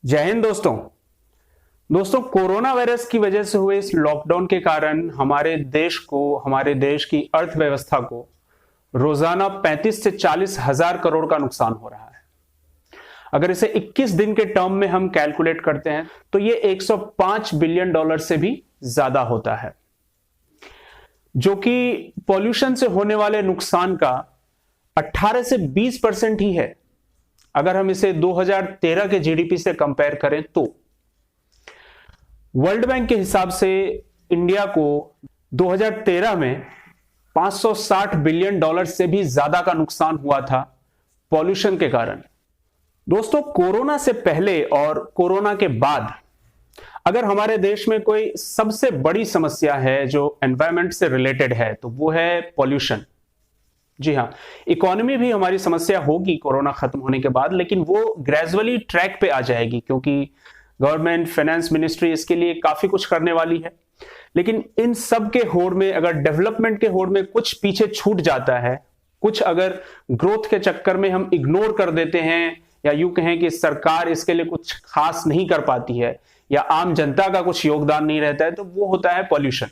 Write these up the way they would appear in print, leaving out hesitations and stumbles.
जय हिंद दोस्तों corona virus की वजह से हुए इस लॉकडाउन के कारण हमारे देश की अर्थव्यवस्था को रोजाना 35 से 40 हजार करोड़ का नुकसान हो रहा है। अगर इसे 21 दिन के टर्म में हम कैलकुलेट करते हैं तो ये 105 बिलियन डॉलर से भी ज्यादा होता है, जो कि पॉल्यूशन से होने वाले नुकसान का 18 से 20% ही है। अगर हम इसे 2013 के जीडीपी से कंपेयर करें तो वर्ल्ड बैंक के हिसाब से इंडिया को 2013 में 560 बिलियन डॉलर से भी ज्यादा का नुकसान हुआ था पॉल्यूशन के कारण। दोस्तों, कोरोना से पहले और कोरोना के बाद अगर हमारे देश में कोई सबसे बड़ी समस्या है जो एनवायरनमेंट से रिलेटेड है तो वो है पॉल्यूशन। जी हां, इकोनॉमी भी हमारी समस्या होगी कोरोना खत्म होने के बाद, लेकिन वो ग्रेजुअली ट्रैक पे आ जाएगी क्योंकि गवर्नमेंट फाइनेंस मिनिस्ट्री इसके लिए काफी कुछ करने वाली है। लेकिन इन सब के होड़ में अगर डेवलपमेंट के होड़ में कुछ पीछे छूट जाता है, कुछ अगर ग्रोथ के चक्कर में हम इग्नोर कर देते हैं, या यूं कहें कि सरकार इसके लिए कुछ खास नहीं कर पाती है या आम जनता का कुछ योगदान नहीं रहता है, तो वो होता है पॉल्यूशन।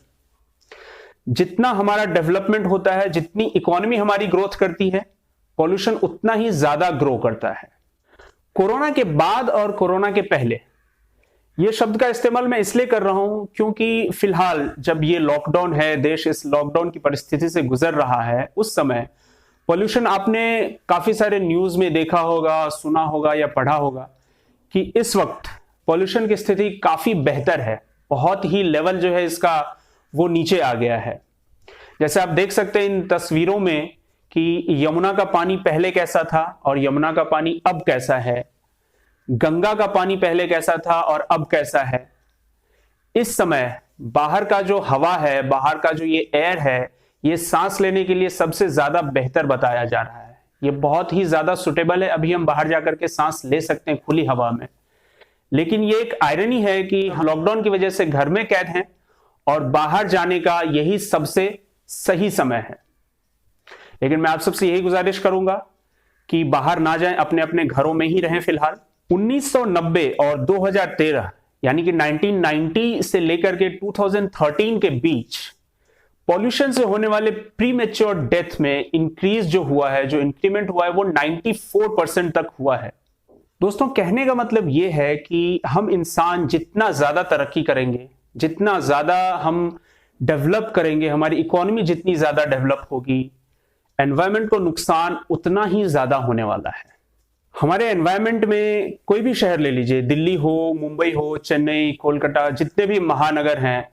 जितना हमारा डेवलपमेंट होता है, जितनी इकोनॉमी हमारी ग्रोथ करती है, पॉल्यूशन उतना ही ज्यादा ग्रो करता है। कोरोना के बाद और कोरोना के पहले ये शब्द का इस्तेमाल मैं इसलिए कर रहा हूं क्योंकि फिलहाल जब ये लॉकडाउन है, देश इस लॉकडाउन की परिस्थिति से गुजर रहा है, उस समय पॉल्यूशन आपने काफी सारे न्यूज में देखा होगा, सुना होगा या पढ़ा होगा कि इस वक्त पॉल्यूशन की स्थिति काफी बेहतर है। बहुत ही लेवल जो है इसका वो नीचे आ गया है। जैसे आप देख सकते हैं इन तस्वीरों में कि यमुना का पानी पहले कैसा था और यमुना का पानी अब कैसा है, गंगा का पानी पहले कैसा था और अब कैसा है। इस समय बाहर का जो हवा है, बाहर का जो ये एयर है, ये सांस लेने के लिए सबसे ज्यादा बेहतर बताया जा रहा है। ये बहुत ही ज्यादा सुटेबल है, अभी हम बाहर जाकर के सांस ले सकते हैं खुली हवा में। लेकिन ये एक आयरनी है कि लॉकडाउन की वजह से घर में कैद हैं और बाहर जाने का यही सबसे सही समय है। लेकिन मैं आप सबसे यही गुजारिश करूंगा कि बाहर ना जाएं, अपने अपने घरों में ही रहें फिलहाल। 1990 और 2013 यानी कि 1990 से लेकर के 2013 के बीच पॉल्यूशन से होने वाले प्रीमेच्योर डेथ में इंक्रीज जो हुआ है, जो इंक्रीमेंट हुआ है, वो 94% तक हुआ है। दोस्तों, कहने का मतलब यह है कि हम इंसान जितना ज्यादा तरक्की करेंगे, जितना ज्यादा हम डेवलप करेंगे, हमारी इकोनॉमी जितनी ज्यादा डेवलप होगी, एनवायरनमेंट को नुकसान उतना ही ज्यादा होने वाला है। हमारे एनवायरनमेंट में कोई भी शहर ले लीजिए, दिल्ली हो, मुंबई हो, चेन्नई, कोलकाता, जितने भी महानगर हैं,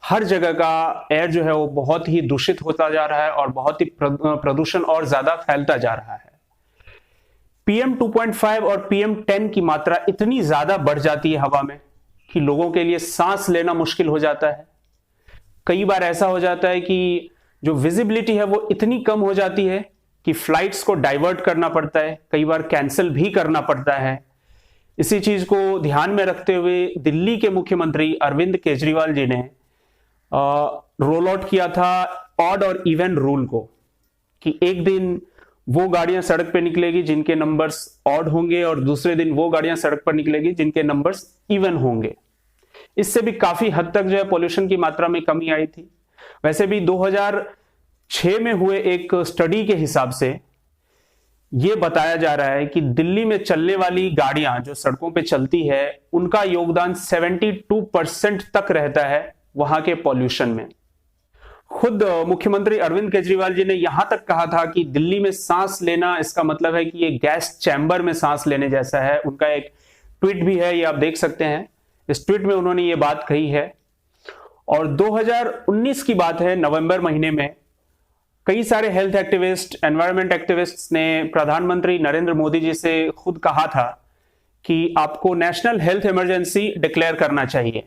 हर जगह का एयर जो है वो बहुत ही दूषित होता जा रहा है और बहुत ही प्रदूषण और ज्यादा फैलता जा रहा है। PM 2.5 और PM 10 की मात्रा इतनी ज्यादा बढ़ जाती है हवा में कि लोगों के लिए सांस लेना मुश्किल हो जाता है। कई बार ऐसा हो जाता है कि जो विजिबिलिटी है वो इतनी कम हो जाती है कि फ्लाइट्स को डाइवर्ट करना पड़ता है, कई बार कैंसिल भी करना पड़ता है। इसी चीज को ध्यान में रखते हुए दिल्ली के मुख्यमंत्री अरविंद केजरीवाल जी ने रोल आउट किया था ऑड और इवन रूल को, कि एक दिन वो गाड़ियां सड़क पे निकलेगी जिनके नंबर्स ऑड होंगे और दूसरे दिन वो गाड़ियां सड़क पर निकलेगी जिनके नंबर्स इवन होंगे। इससे भी काफी हद तक जो है पॉल्यूशन की मात्रा में कमी आई थी। वैसे भी 2006 में हुए एक स्टडी के हिसाब से यह बताया जा रहा है कि दिल्ली में चलने वाली गाड़ियां जो सड़कों पे चलती है, उनका योगदान 72% तक रहता है वहां के पॉल्यूशन में। खुद मुख्यमंत्री अरविंद केजरीवाल जी ने यहां तक कहा था कि दिल्ली में सांस लेना, इसका मतलब है कि ये गैस चैम्बर में सांस लेने जैसा है। उनका एक ट्वीट भी है, ये आप देख सकते हैं। इस ट्वीट में उन्होंने ये बात कही है। और 2019 की बात है, नवंबर महीने में कई सारे हेल्थ एक्टिविस्ट, एनवायरनमेंट एक्टिविस्ट्स ने प्रधानमंत्री नरेंद्र मोदी जी से खुद कहा था कि आपको नेशनल हेल्थ इमरजेंसी डिक्लेयर करना चाहिए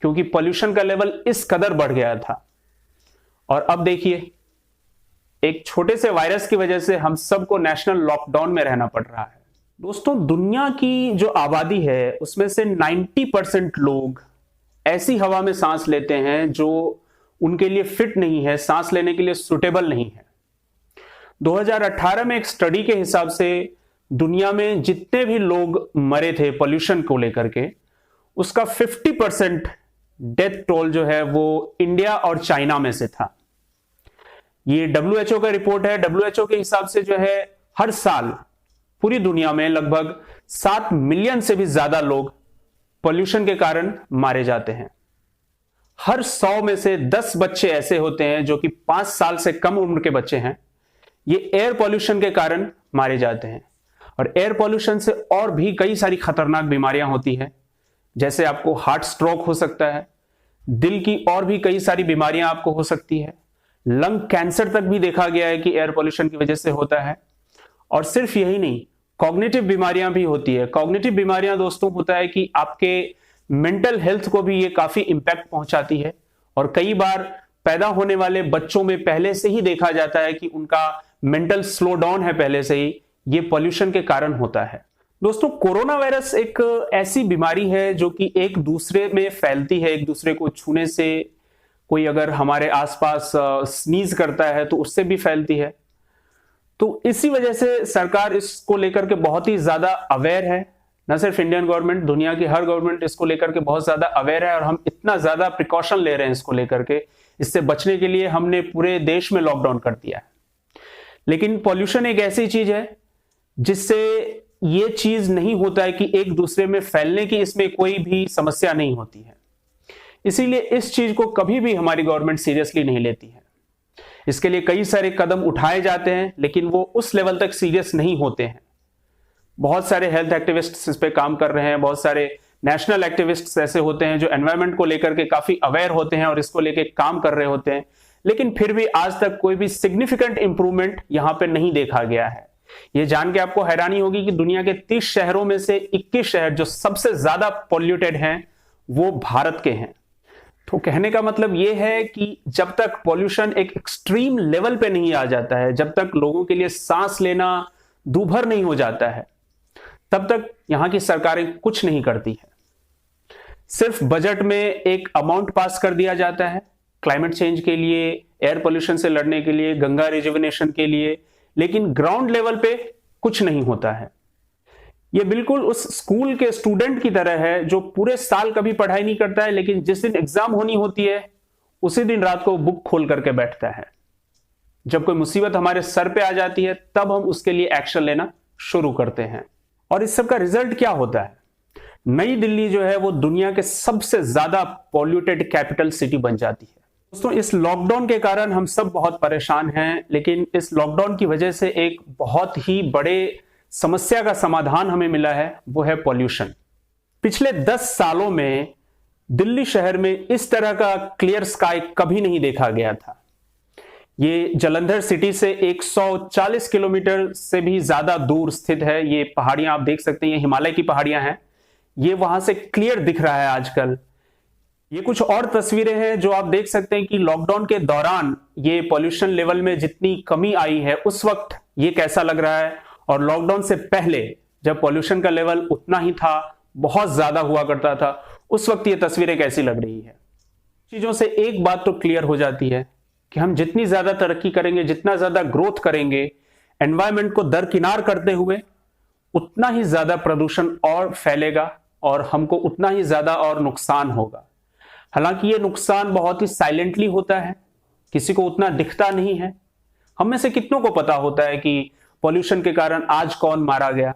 क्योंकि पॉल्यूशन का लेवल इस कदर बढ़ गया था। और अब देखिए, एक छोटे से वायरस की वजह से हम सबको नेशनल लॉकडाउन में रहना पड़ रहा है। दोस्तों, दुनिया की जो आबादी है उसमें से 90% लोग ऐसी हवा में सांस लेते हैं जो उनके लिए फिट नहीं है, सांस लेने के लिए सुटेबल नहीं है। 2018 में एक स्टडी के हिसाब से दुनिया में जितने भी लोग मरे थे पोल्यूशन को लेकर के, उसका 50% डेथ टोल जो है वो इंडिया और चाइना में से था। ये WHO का रिपोर्ट है। WHO के हिसाब से जो है हर साल पूरी दुनिया में लगभग 7 मिलियन से भी ज्यादा लोग पोल्यूशन के कारण मारे जाते हैं। हर 100 में से 10 बच्चे ऐसे होते हैं जो कि 5 साल से कम उम्र के बच्चे हैं, ये एयर पोल्यूशन के कारण मारे जाते हैं। और एयर पोल्यूशन से और भी कई सारी खतरनाक बीमारियां होती हैं, जैसे आपको हार्ट स्ट्रोक हो सकता है, दिल की और भी कई सारी बीमारियां आपको हो सकती है, लंग कैंसर तक भी देखा गया है कि एयर पोल्यूशन की वजह से होता है। और सिर्फ यही नहीं, कॉग्निटिव बीमारियां भी होती है। कॉग्निटिव बीमारियां दोस्तों होता है कि आपके मेंटल हेल्थ को भी ये काफी इंपैक्ट पहुंचाती है, और कई बार पैदा होने वाले बच्चों में पहले से ही देखा जाता है कि उनका मेंटल स्लो डाउन है पहले से ही, ये पोल्यूशन के कारण होता है। दोस्तों, कोरोना वायरस एक ऐसी बीमारी है जो कि एक दूसरे में फैलती है, एक दूसरे को छूने से। कोई अगर हमारे आसपास स्नीज करता है तो उससे भी फैलती है। तो इसी वजह से सरकार इसको लेकर के बहुत ही ज्यादा अवेयर है। न सिर्फ इंडियन गवर्नमेंट, दुनिया की हर गवर्नमेंट इसको लेकर के बहुत ज्यादा अवेयर है, और हम इतना ज्यादा प्रिकॉशन ले रहे हैं इसको लेकर के, इससे बचने के लिए हमने पूरे देश में लॉकडाउन कर दिया है। लेकिन पॉल्यूशन एक ऐसी चीज है जिससे ये चीज नहीं होता है कि एक दूसरे में फैलने की इसमें कोई भी समस्या नहीं होती है। इसीलिए इस चीज को कभी भी हमारी गवर्नमेंट सीरियसली नहीं लेती है। इसके लिए कई सारे कदम उठाए जाते हैं, लेकिन वो उस लेवल तक सीरियस नहीं होते हैं। बहुत सारे हेल्थ एक्टिविस्ट्स इस पे काम कर रहे हैं, बहुत सारे नेशनल एक्टिविस्ट्स ऐसे होते हैं जो एनवायरनमेंट को लेकर के काफी अवेयर होते हैं और इसको लेकर काम कर रहे होते हैं, लेकिन फिर भी आज तक कोई भी सिग्निफिकेंट इंप्रूवमेंट यहां पे नहीं देखा गया है। ये जान के आपको हैरानी होगी कि दुनिया के 30 शहरों में से 21 शहर जो सबसे ज्यादा पॉल्यूटेड हैं वो भारत के हैं। तो कहने का मतलब यह है कि जब तक पॉल्यूशन एक एक्सट्रीम लेवल पे नहीं आ जाता है, जब तक लोगों के लिए सांस लेना दूभर नहीं हो जाता है, तब तक यहां की सरकारें कुछ नहीं करती है। सिर्फ बजट में एक अमाउंट पास कर दिया जाता है क्लाइमेट चेंज के लिए, एयर पोल्यूशन से लड़ने के लिए, गंगा रिजुविनेशन के लिए, लेकिन ग्राउंड लेवल पे कुछ नहीं होता है। ये बिल्कुल उस स्कूल के स्टूडेंट की तरह है जो पूरे साल कभी पढ़ाई नहीं करता है, लेकिन जिस दिन एग्जाम होनी होती है उसी दिन रात को बुक खोल करके बैठता है। जब कोई मुसीबत हमारे सर पे आ जाती है तब हम उसके लिए एक्शन लेना शुरू करते हैं। और इस सब का रिजल्ट क्या होता है? नई दिल्ली जो है वो दुनिया के सबसे ज्यादा पॉल्यूटेड कैपिटल सिटी बन जाती है। दोस्तों, इस लॉकडाउन के कारण हम सब बहुत परेशान हैं, लेकिन इस लॉकडाउन की वजह से एक बहुत ही बड़े समस्या का समाधान हमें मिला है, वो है पॉल्यूशन। पिछले 10 सालों में दिल्ली शहर में इस तरह का क्लियर स्काई कभी नहीं देखा गया था। ये जालंधर सिटी से 140 किलोमीटर से भी ज्यादा दूर स्थित है। ये पहाड़ियां आप देख सकते हैं, ये हिमालय की पहाड़ियां हैं। ये वहां से क्लियर दिख रहा है आजकल। ये कुछ और तस्वीरें हैं जो आप देख सकते हैं कि लॉकडाउन के दौरान ये पॉल्यूशन लेवल में जितनी कमी आई है उस वक्त ये कैसा लग रहा है, और लॉकडाउन से पहले जब पॉल्यूशन का लेवल उतना ही था, बहुत ज्यादा हुआ करता था, उस वक्त ये तस्वीरें कैसी लग रही है। चीजों से एक बात तो क्लियर हो जाती है कि हम जितनी ज्यादा तरक्की करेंगे, जितना ज्यादा ग्रोथ करेंगे, एनवायरनमेंट को दरकिनार करते हुए, उतना ही ज्यादा प्रदूषण और फैलेगा और हमको उतना ही ज्यादा और नुकसान होगा। हालांकि ये नुकसान बहुत ही साइलेंटली होता है, किसी को उतना दिखता नहीं है। हम में से कितनों को पता होता है कि पॉल्यूशन के कारण आज कौन मारा गया,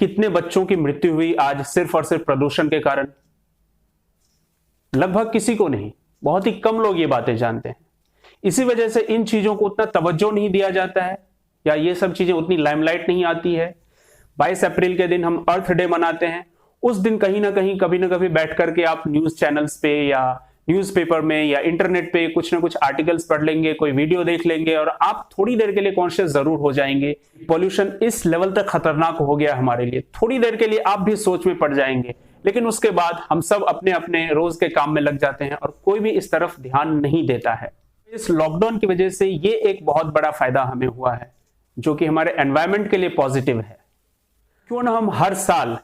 कितने बच्चों की मृत्यु हुई आज सिर्फ और सिर्फ प्रदूषण के कारण? लगभग किसी को नहीं, बहुत ही कम लोग ये बातें जानते हैं। इसी वजह से इन चीजों को उतना तवज्जो नहीं दिया जाता है, या ये सब चीजें उतनी लाइमलाइट नहीं आती है। 22 अप्रैल के दिन हम अर्थ डे मनाते हैं। उस दिन कहीं ना कहीं कभी ना कभी बैठ करके आप न्यूज चैनल्स पे या न्यूज़पेपर में या इंटरनेट पे कुछ ना कुछ आर्टिकल्स पढ़ लेंगे, कोई वीडियो देख लेंगे, और आप थोड़ी देर के लिए कॉन्शियस जरूर हो जाएंगे। पॉल्यूशन इस लेवल तक खतरनाक हो गया हमारे लिए, थोड़ी देर के लिए आप भी सोच में पड़ जाएंगे, लेकिन उसके बाद हम सब अपने अपने रोज के काम में लग जाते हैं और कोई भी इस तरफ ध्यान नहीं देता है। इस लॉकडाउन की वजह से ये एक बहुत बड़ा फायदा हमें हुआ है, जो कि हमारे एनवायरमेंट के लिए पॉजिटिव है। क्यों ना हम हर साल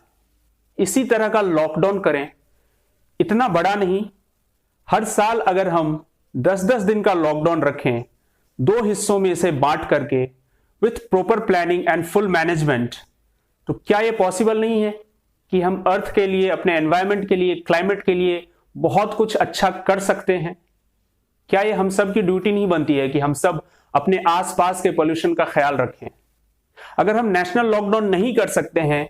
इसी तरह का लॉकडाउन करें, इतना बड़ा नहीं, हर साल अगर हम 10-10 दिन का लॉकडाउन रखें, 2 हिस्सों में इसे बांट करके with proper planning and full management, तो क्या यह पॉसिबल नहीं है कि हम अर्थ के लिए, अपने एनवायरनमेंट के लिए, क्लाइमेट के लिए बहुत कुछ अच्छा कर सकते हैं? क्या ये हम सब की ड्यूटी नहीं बनती है कि हम सब अपने आसपास के पोल्यूशन का ख्याल रखें? अगर हम नेशनल लॉकडाउन नहीं कर सकते हैं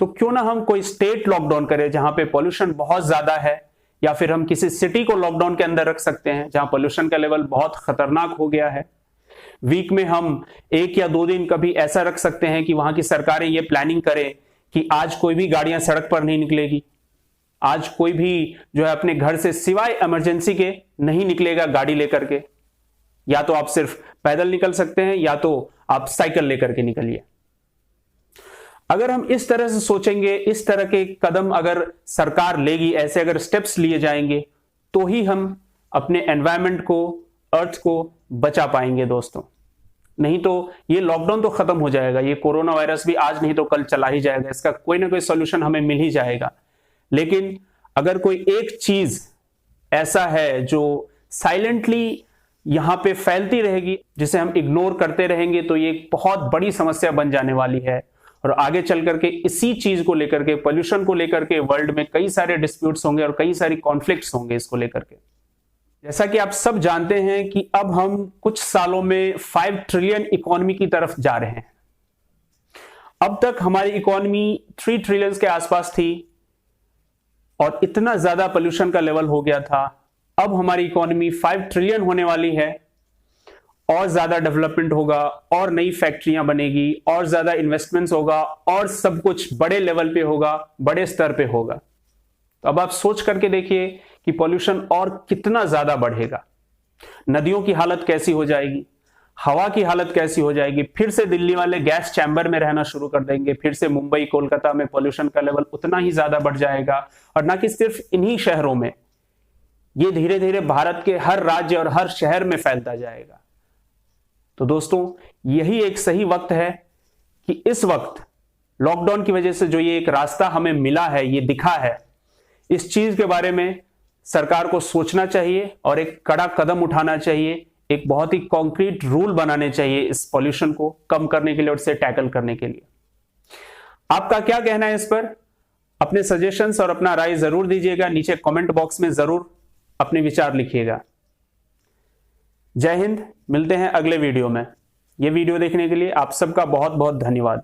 तो क्यों ना हम कोई स्टेट लॉकडाउन करें जहां पे पोल्यूशन बहुत ज्यादा है, या फिर हम किसी सिटी को लॉकडाउन के अंदर रख सकते हैं जहां पोल्यूशन का लेवल बहुत खतरनाक हो गया है। वीक में हम 1 या 2 दिन कभी ऐसा रख सकते हैं कि वहां की सरकारें ये प्लानिंग करें कि आज कोई भी गाड़ियां सड़क पर नहीं निकलेगी, आज कोई भी जो है अपने घर से सिवाय इमरजेंसी के नहीं निकलेगा गाड़ी लेकर के। या तो आप सिर्फ पैदल निकल सकते हैं या तो आप साइकिल लेकर के निकलिए। अगर हम इस तरह से सोचेंगे, इस तरह के कदम अगर सरकार लेगी, ऐसे अगर स्टेप्स लिए जाएंगे, तो ही हम अपने एनवायरनमेंट को, अर्थ को बचा पाएंगे दोस्तों। नहीं तो ये लॉकडाउन तो खत्म हो जाएगा, ये कोरोना वायरस भी आज नहीं तो कल चला ही जाएगा, इसका कोई ना कोई सॉल्यूशन हमें मिल ही जाएगा। लेकिन अगर कोई एक चीज ऐसा है जो साइलेंटली यहां पे फैलती रहेगी, जिसे हम इग्नोर करते रहेंगे, तो ये एक बहुत बड़ी समस्या बन जाने वाली है। और आगे चल करके इसी चीज को लेकर के, पोल्यूशन को लेकर के वर्ल्ड में कई सारे डिस्प्यूट्स होंगे और कई सारी कॉन्फ्लिक्ट्स होंगे इसको लेकर के। जैसा कि आप सब जानते हैं कि अब हम कुछ सालों में 5 ट्रिलियन इकोनॉमी की तरफ जा रहे हैं। अब तक हमारी इकोनॉमी 3 ट्रिलियन के आसपास थी और इतना ज्यादा पोल्यूशन का लेवल हो गया था। अब हमारी इकोनॉमी 5 ट्रिलियन होने वाली है, और ज्यादा डेवलपमेंट होगा, और नई फैक्ट्रियां बनेगी, और ज्यादा इन्वेस्टमेंट्स होगा, और सब कुछ बड़े लेवल पे होगा, बड़े स्तर पे होगा। तो अब आप सोच करके देखिए कि पॉल्यूशन और कितना ज्यादा बढ़ेगा। नदियों की हालत कैसी हो जाएगी, हवा की हालत कैसी हो जाएगी। फिर से दिल्ली वाले गैस चैम्बर में रहना शुरू कर देंगे, फिर से मुंबई, कोलकाता में पॉल्यूशन का लेवल उतना ही ज्यादा बढ़ जाएगा। और ना कि सिर्फ इन्हीं शहरों में, ये धीरे धीरे भारत के हर राज्य और हर शहर में फैलता जाएगा। तो दोस्तों, यही एक सही वक्त है कि इस वक्त लॉकडाउन की वजह से जो ये एक रास्ता हमें मिला है, ये दिखा है, इस चीज के बारे में सरकार को सोचना चाहिए और एक कड़ा कदम उठाना चाहिए। एक बहुत ही कॉन्क्रीट रूल बनाने चाहिए इस पॉल्यूशन को कम करने के लिए और इसे टैकल करने के लिए। आपका क्या कहना है इस पर? अपने सजेशंस और अपना राय जरूर दीजिएगा, नीचे कमेंट बॉक्स में जरूर अपने विचार लिखिएगा। जय हिंद, मिलते हैं अगले वीडियो में। यह वीडियो देखने के लिए आप सबका बहुत बहुत धन्यवाद।